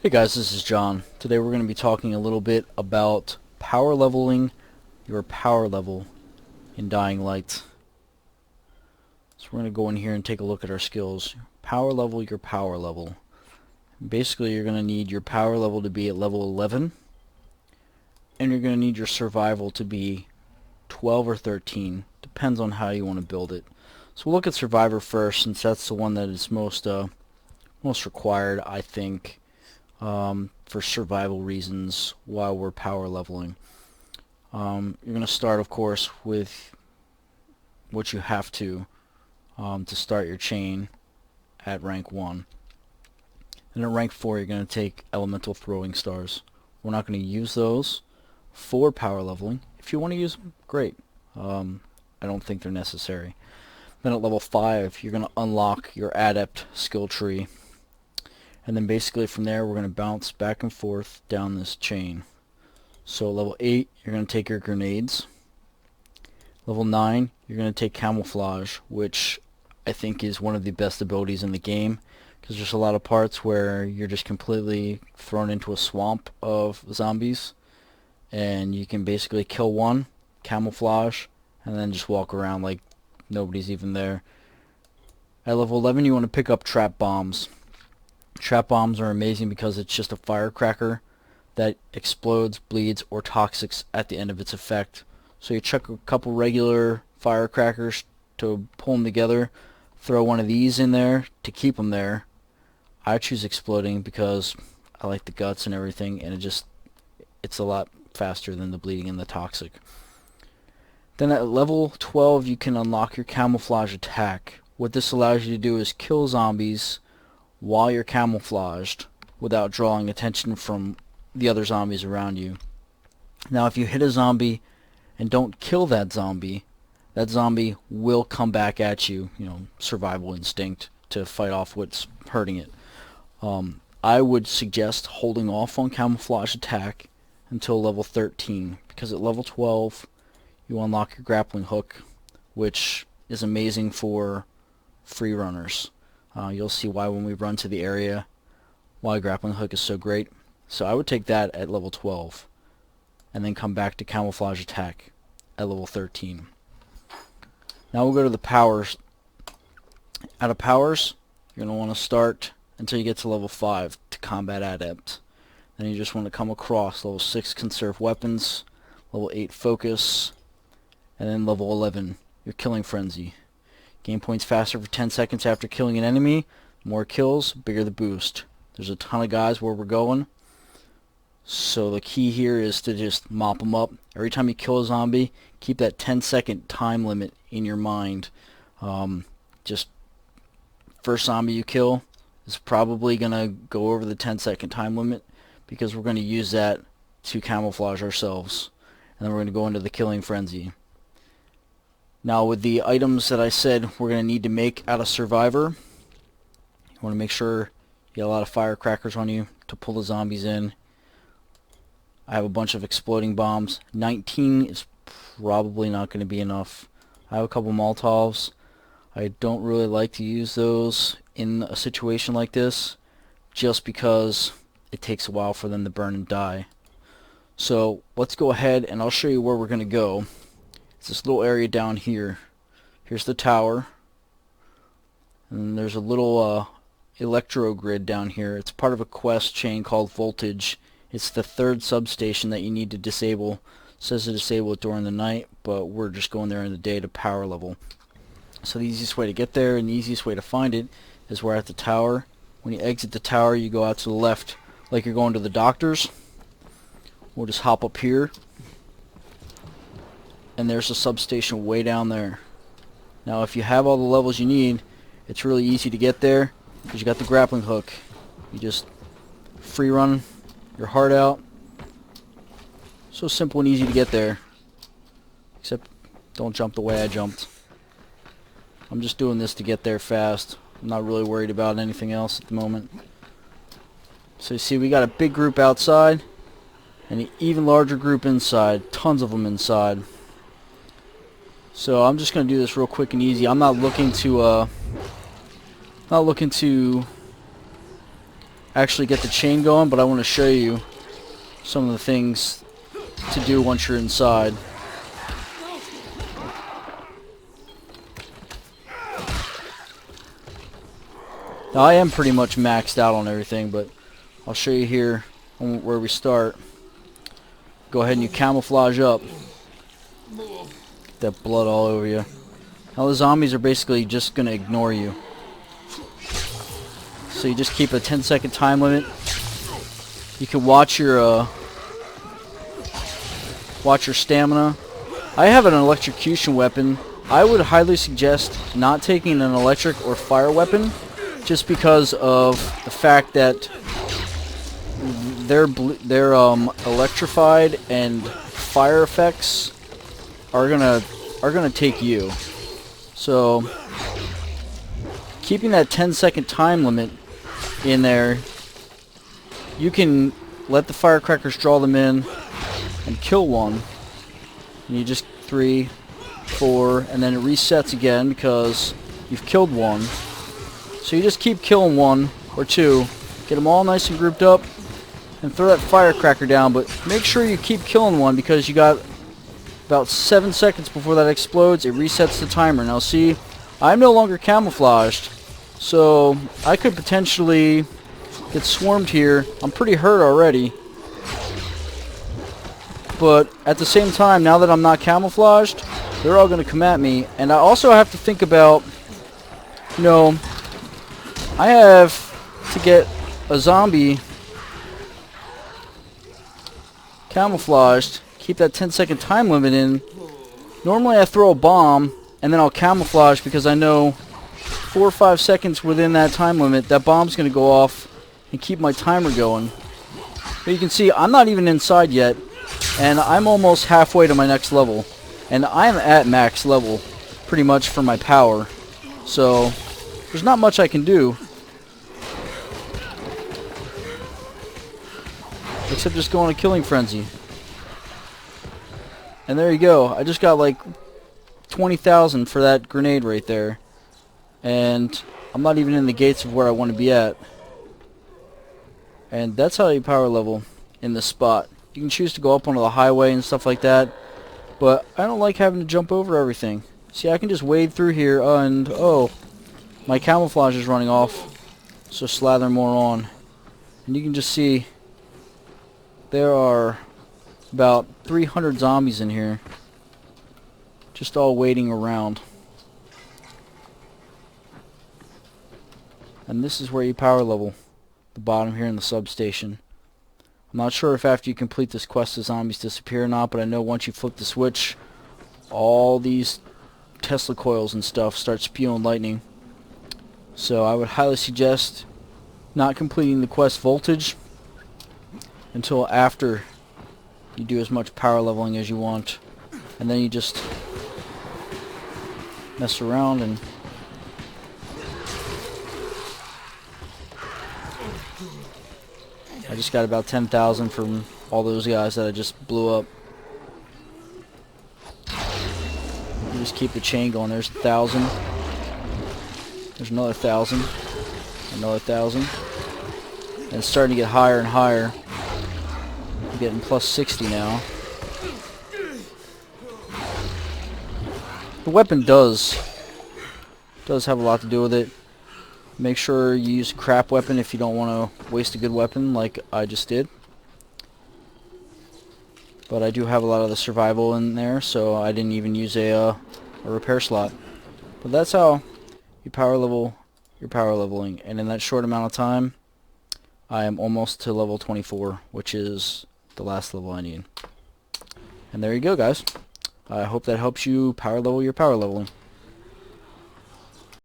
Hey guys, this is John. Today we're going to be talking a little bit about power leveling your power level in Dying Light. So we're going to go in here and take a look at our skills. Power level your power level. Basically you're going to need your power level to be at level 11, and you're going to need your survival to be 12 or 13. Depends on how you want to build it. So we'll look at survivor first, since that's the one that is most required, I think, for survival reasons while we're power leveling. You're going to start, of course, with what you have to start your chain at rank 1. And at rank 4 you're going to take elemental throwing stars. We're not going to use those for power leveling. If you want to use them, great. I don't think they're necessary. Then at level 5 you're going to unlock your adept skill tree. And then basically from there we're going to bounce back and forth down this chain. So level 8 you're going to take your grenades. Level 9 you're going to take camouflage, which I think is one of the best abilities in the game, because there's a lot of parts where you're just completely thrown into a swamp of zombies and you can basically kill one, camouflage, and then just walk around like nobody's even there. At level 11 you want to pick up trap bombs. Trap bombs are amazing because it's just a firecracker that explodes, bleeds, or toxics at the end of its effect. So you chuck a couple regular firecrackers to pull them together, throw one of these in there to keep them there. I choose exploding because I like the guts and everything, and it's a lot faster than the bleeding and the toxic. Then at level 12 you can unlock your camouflage attack. What this allows you to do is kill zombies while you're camouflaged without drawing attention from the other zombies around you. Now if you hit a zombie and don't kill that zombie will come back at you, survival instinct, to fight off what's hurting it. I would suggest holding off on camouflage attack until level 13, because at level 12 you unlock your grappling hook, which is amazing for free runners. You'll see why when we run to the area, why grappling hook is so great. So I would take that at level 12 and then come back to camouflage attack at level 13. Now we'll go to the powers. Out of powers, you're going to want to start until you get to level 5 to combat adept. Then you just want to come across level 6 conserve weapons, level 8 focus, and then level 11 your killing frenzy. Gain points faster for 10 seconds after killing an enemy. More kills, bigger the boost. There's a ton of guys where we're going, so the key here is to just mop them up. Every time you kill a zombie, keep that 10-second time limit in your mind. Just first zombie you kill is probably going to go over the 10-second time limit, because we're going to use that to camouflage ourselves. And then we're going to go into the killing frenzy. Now with the items that I said we're going to need to make out of survivor, you want to make sure you get a lot of firecrackers on you to pull the zombies in. I have a bunch of exploding bombs. 19 is probably not going to be enough. I have a couple Molotovs. I don't really like to use those in a situation like this, just because it takes a while for them to burn and die. So let's go ahead and I'll show you where we're going to go. It's this little area down here. Here's the tower, and there's a little electro grid down here. It's part of a quest chain called Voltage. It's the 3rd substation that you need to disable. It says to disable it during the night, but we're just going there in the day to power level. So the easiest way to get there and the easiest way to find it is we're at the tower. When you exit the tower, you go out to the left like you're going to the doctor's. We'll just hop up here, and there's a substation way down there. Now if you have all the levels you need, it's really easy to get there because you got the grappling hook. You just free run your heart out. So simple and easy to get there. Except don't jump the way I jumped. I'm just doing this to get there fast. I'm not really worried about anything else at the moment. So you see we got a big group outside and an even larger group inside. Tons of them inside. So I'm just going to do this real quick and easy. I'm not looking to actually get the chain going, but I want to show you some of the things to do once you're inside. Now, I am pretty much maxed out on everything, but I'll show you here where we start. Go ahead and you camouflage up. Get that blood all over you. Now the zombies are basically just going to ignore you. So you just keep a 10-second time limit. You can watch your stamina. I have an electrocution weapon. I would highly suggest not taking an electric or fire weapon, just because of the fact that they're electrified and fire effects are gonna take you. So keeping that 10-second time limit in there, you can let the firecrackers draw them in and kill one. And you just 3, 4, and then it resets again because you've killed one. So you just keep killing 1 or 2, get them all nice and grouped up, and throw that firecracker down. But make sure you keep killing 1, because you got about 7 seconds before that explodes. It resets the timer. Now see, I'm no longer camouflaged, so I could potentially get swarmed here. I'm pretty hurt already. But at the same time, now that I'm not camouflaged, they're all going to come at me. And I also have to think about, you know, I have to get a zombie camouflaged, keep that 10-second time limit in. Normally I throw a bomb and then I'll camouflage, because I know 4 or 5 seconds within that time limit that bomb's going to go off and keep my timer going. But you can see I'm not even inside yet, and I'm almost halfway to my next level, and I'm at max level pretty much for my power, so there's not much I can do except just go on a killing frenzy. And there you go. I just got like 20,000 for that grenade right there, and I'm not even in the gates of where I want to be at. And that's how you power level in this spot. You can choose to go up onto the highway and stuff like that, but I don't like having to jump over everything. See, I can just wade through here, and oh, my camouflage is running off, so slather more on. And you can just see there are about 300 zombies in here, just all waiting around. And this is where you power level, the bottom here in the substation. I'm not sure if after you complete this quest the zombies disappear or not, but I know once you flip the switch, all these Tesla coils and stuff start spewing lightning. So I would highly suggest not completing the quest voltage until after you do as much power leveling as you want, and then you just mess around and I just got about 10,000 from all those guys that I just blew up. You just keep the chain going. There's 1,000. There's another 1,000. Another 1,000. And it's starting to get higher and higher. I'm getting plus 60 now. The weapon does have a lot to do with it. Make sure you use a crap weapon if you don't want to waste a good weapon like I just did. But I do have a lot of the survival in there, so I didn't even use a repair slot. But that's how you power level your power leveling. And in that short amount of time, I am almost to level 24, which is the last level I need. And there you go, guys. I hope that helps you power level your power leveling.